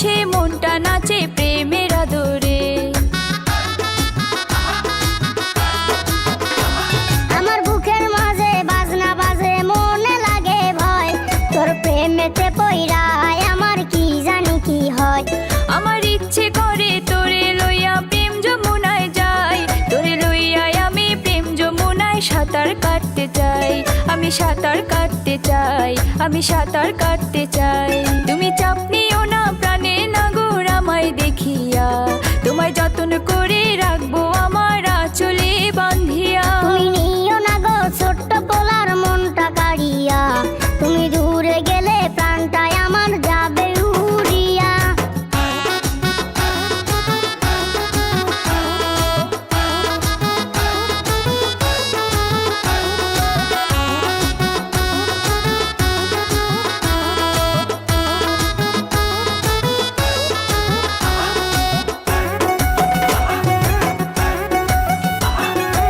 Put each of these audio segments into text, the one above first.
বাসে মনটা নাচে প্রেমের আদরে। আমার বুকের মাঝে বাজনা বাজে মনে লাগে ভয়, তোর প্রেমেতে পইরায় আমার কি জানি কি হয়। আমার ইচ্ছে করে তোরে লইয়া প্রেম যমুনায় যাই, তোরে লইয়াই আমি প্রেম যমুনায় সাঁতার কাটতে চাই। আমি সাঁতার কাটতে চাই, আমি সাঁতার কাটতে চাই। তুমি চাপ নিও না প্রাণে নাগর আমায় দেখিয়া, তোমায় যত্ন করে রাখবো আমার আঁচলে বাঁধিয়া। তুমি নিও না গো ছোট্ট পোলার মনটা কাড়িয়া, তুমি দূরে গেলে প্রাণটাই আমার যাবে উড়িয়া।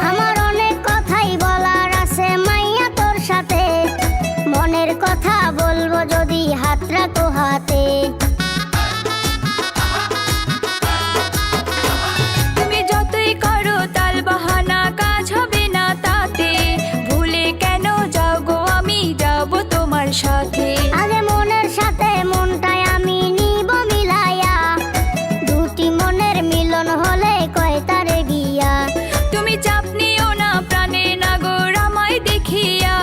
আমার অনেক কথাই বলার আছে মাইয়া তোর সাথে, মনের কথা বলবো যদি হাত রাখো হাতে। তুমি যতই করো তাল বাহানা কাজ হবে না তাতে, ভুলে কেন যাও গো আমি যাব তোমার সাথে। আগে মনের সাথে মনটাই আমি নিব মিলাইয়া, দুটি মনের মিলন হলে কয় তারে বিয়া। তুমি চাপ নিও না প্রাণে নাগর আমায় দেখিয়া,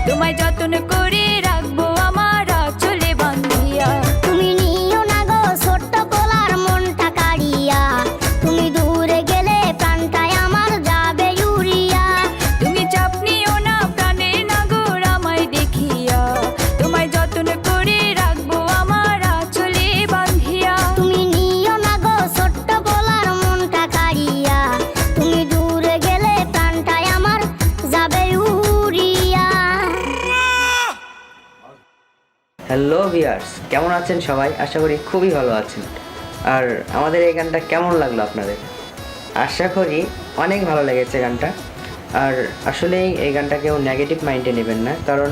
তোমায় যত্ন করে রাখবো আমার আঁচলে বাঁধিয়া। তুমি নিও না গো ছোট্ট পোলার মনটা কাড়িয়া, তুমি দূরে গেলে প্রাণটাই আমার যাবে উড়িয়া। তুমি চাপ নিও না প্রাণে নাগর আমায় দেখিয়া, তোমায় যত্ন করে রাখবো আমার আঁচলে বাঁধিয়া। তুমি নিও না গো ছোট্ট পোলার মনটা কাড়িয়া, তুমি দূরে গেলে প্রাণটাই আমার যাবে উড়িয়া। হ্যালো ভিউয়ার্স, কেমন আছেন সবাই? আশা করি খুবই ভালো আছেন। আর আমাদের এই গানটা কেমন লাগলো আপনাদের? আশা করি অনেক ভালো লেগেছে গানটা। আর আসলেই এই গানটা কেউ নেগেটিভ মাইন্ডে নেবেন না, কারণ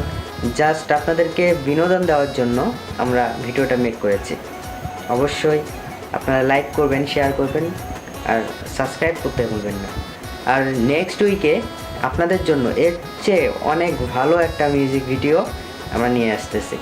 জাস্ট আপনাদেরকে বিনোদন দেওয়ার জন্য আমরা ভিডিওটা মেক করেছি। অবশ্যই আপনারা লাইক করবেন, শেয়ার করবেন আর সাবস্ক্রাইব করতে ভুলবেন না। আর নেক্সট উইকে আপনাদের জন্য এর চেয়ে অনেক ভালো একটা মিউজিক ভিডিও আমরা নিয়ে আসতেছি।